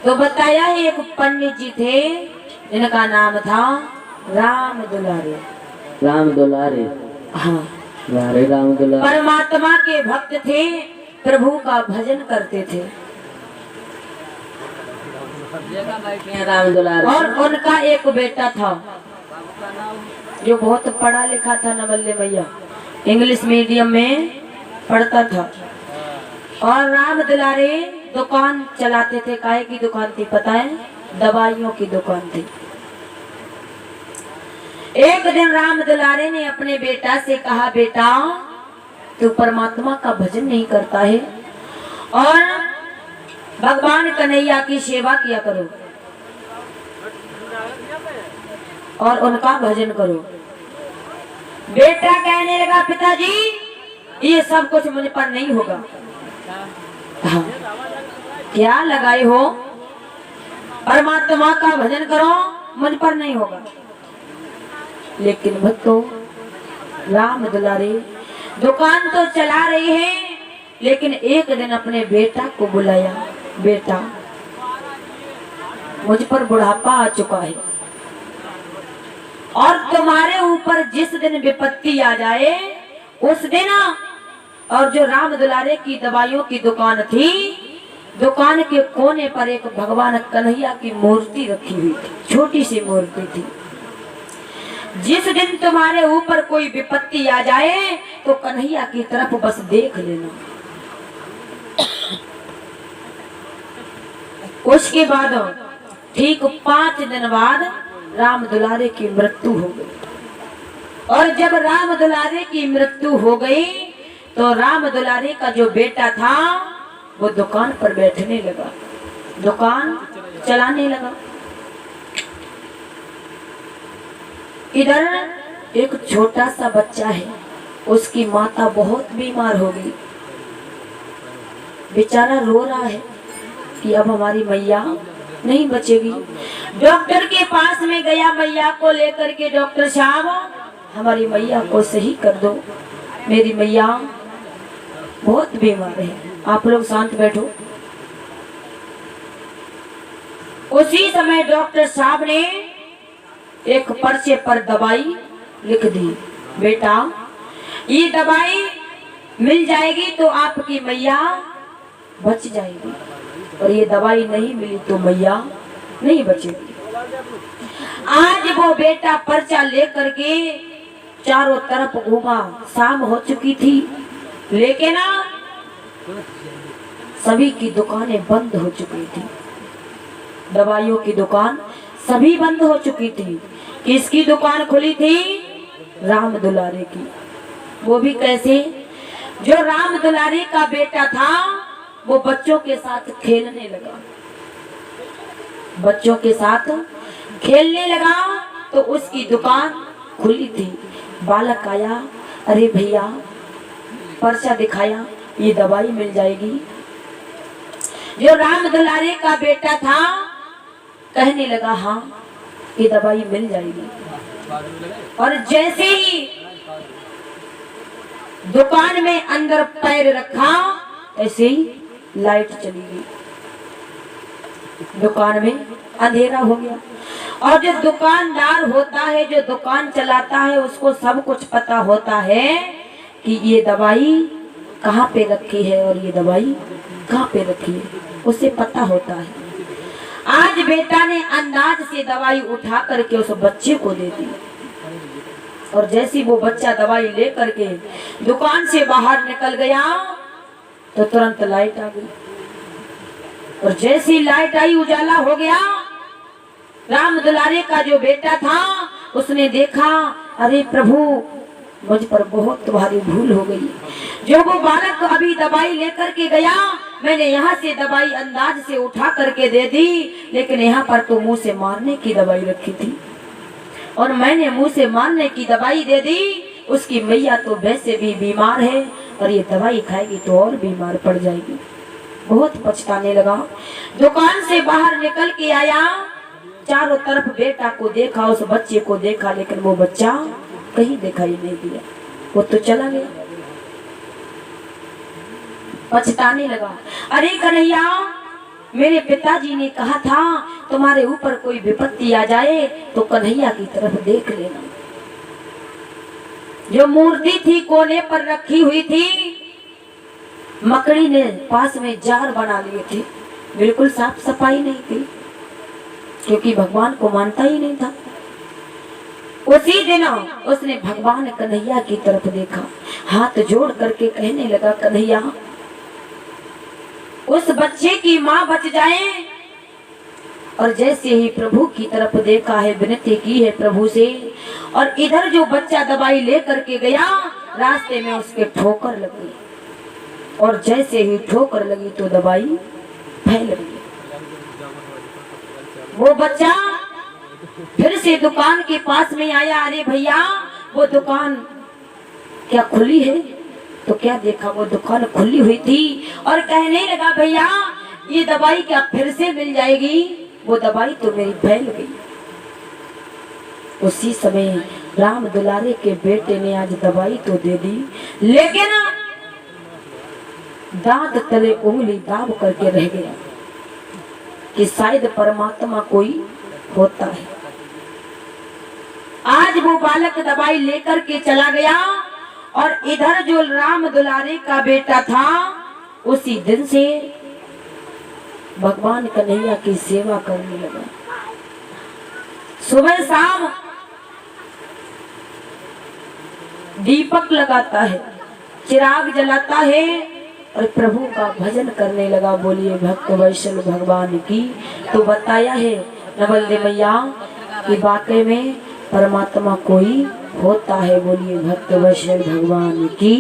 तो बताया एक पंडित जी थे जिनका नाम था राम दुलारे। राम दुलारे। हाँ, राम दुलारे परमात्मा के भक्त थे, प्रभु का भजन करते थे। राम दुलारे। और उनका एक बेटा था जो बहुत पढ़ा लिखा था, नवल्ले भैया, इंग्लिश मीडियम में पढ़ता था। और राम दुलारे दुकान चलाते थे। काहे की दुकान थी पता है? दवाइयों की दुकान थी। एक दिन राम दुलारे ने अपने बेटा से कहा, बेटा तू परमात्मा का भजन नहीं करता है और भगवान कन्हैया की सेवा किया करो और उनका भजन करो। बेटा कहने लगा, पिताजी ये सब कुछ मुझ पर नहीं होगा। हाँ, क्या लगाए हो? परमात्मा का भजन करो, मुझ पर नहीं होगा। लेकिन भक्तों, राम दुलारे दुकान तो चला रही है, लेकिन एक दिन अपने बेटा को बुलाया, बेटा मुझ पर बुढ़ापा आ चुका है और तुम्हारे ऊपर जिस दिन विपत्ति आ जाए उस दिन, और जो राम दुलारे की दवाइयों की दुकान थी, दुकान के कोने पर एक भगवान कन्हैया की मूर्ति रखी हुई थी, छोटी सी मूर्ति थी। जिस दिन तुम्हारे ऊपर कोई विपत्ति आ जाए तो कन्हैया की तरफ बस देख लेना। उसके बाद ठीक 5 दिन बाद राम दुलारे की मृत्यु हो गई। और जब राम दुलारे की मृत्यु हो गई तो राम दुलारे का जो बेटा था वो दुकान पर बैठने लगा, दुकान चलाने लगा। इधर एक छोटा सा बच्चा है, उसकी माता बहुत बीमार हो गई, बेचारा रो रहा है कि अब हमारी मैया नहीं बचेगी। डॉक्टर के पास में गया मैया को लेकर के, डॉक्टर साहब हमारी मैया को सही कर दो, मेरी मैया बहुत बीमार है, आप लोग शांत बैठो। उसी समय डॉक्टर साहब ने एक पर्चे पर दवाई लिख दी, बेटा ये दवाई मिल जाएगी तो आपकी मैया बच जाएगी, और ये दवाई नहीं मिली तो मैया नहीं बचेगी। आज वो बेटा पर्चा लेकर के चारों तरफ घूमा, शाम हो चुकी थी, लेकिन सभी की दुकानें बंद हो चुकी थी, दवाइयों की दुकान सभी बंद हो चुकी थी। किसकी दुकान खुली थी? राम दुलारे की। वो भी कैसे? जो राम दुलारे का बेटा था वो बच्चों के साथ खेलने लगा, बच्चों के साथ खेलने लगा तो उसकी दुकान खुली थी। बालक आया, अरे भैया पर्चा दिखाया, ये दवाई मिल जाएगी। जो राम दुलारे का बेटा था कहने लगा, हाँ ये दवाई मिल जाएगी। और जैसे ही दुकान में अंदर पैर रखा ऐसे ही लाइट चली गई, दुकान में अंधेरा हो गया। और जो दुकानदार होता है, जो दुकान चलाता है, उसको सब कुछ पता होता है कि ये दवाई कहाँ पे रखी है और ये दवाई कहाँ पे रखी है, उसे पता होता है। आज बेटा ने अंदाज से दवाई उठा करके उस बच्चे को दे दी, और जैसी वो बच्चा दवाई ले करके दुकान से बाहर निकल गया तो तुरंत लाइट आ गई, और जैसी लाइट आई उजाला हो गया। राम दुलारे का जो बेटा था उसने देखा, अरे प्रभु मुझ पर बहुत भारी भूल हो गई। जो वो बालक अभी दवाई लेकर के गया, मैंने यहाँ से दवाई अंदाज से उठा करके दे दी, लेकिन यहाँ पर तो मुंह से मारने की दवाई रखी थी और मैंने मुंह से मारने की दवाई दे दी। उसकी मैया तो वैसे भी बीमार है और ये दवाई खाएगी तो और बीमार पड़ जाएगी। बहुत पछताने लगा। दुकान से बाहर निकल के आया, चारों तरफ बेटा को देखा, उस बच्चे को देखा, लेकिन वो बच्चा कहीं दिखाई नहीं दिया, वो तो चला गया। पछताने लगा, अरे कन्हैया मेरे पिताजी ने कहा था तुम्हारे ऊपर कोई विपत्ति आ जाए तो कन्हैया की तरफ देख लेना। जो मूर्ति थी कोने पर रखी हुई थी, मकड़ी ने पास में जार बना लिए थे, बिल्कुल साफ सफाई नहीं थी, क्योंकि भगवान को मानता ही नहीं था। उसी दिन उसने भगवान कन्हैया की तरफ देखा, हाथ जोड़ करके कहने लगा, कन्हैया उस बच्चे की माँ बच जाए। और जैसे ही प्रभु की तरफ देखा है, विनती की है प्रभु से, और इधर जो बच्चा दवाई लेकर के गया, रास्ते में उसके ठोकर लगी, और जैसे ही ठोकर लगी तो दवाई फैल गई। वो बच्चा फिर से दुकान के पास में आया, अरे भैया वो दुकान क्या खुली है? तो क्या देखा, वो दुकान खुली हुई थी, और कहने लगा, भैया ये दवाई क्या फिर से मिल जाएगी? वो दवाई तो मेरी फैल गई। उसी समय राम दुलारे के बेटे ने आज दवाई तो दे दी, लेकिन दांत तले उंगली दाब करके रह गया कि शायद परमात्मा कोई होता है। आज वो बालक दवाई लेकर के चला गया, और इधर जो राम दुलारे का बेटा था, उसी दिन से भगवान कन्हैया की सेवा करने लगा। सुबह शाम दीपक लगाता है, चिराग जलाता है, और प्रभु का भजन करने लगा। बोलिए भक्त वैष्णव भगवान की। तो बताया है नवल दे मैया कि वाकई में परमात्मा कोई होता है। बोलिए भक्त वैष्णव भगवान की।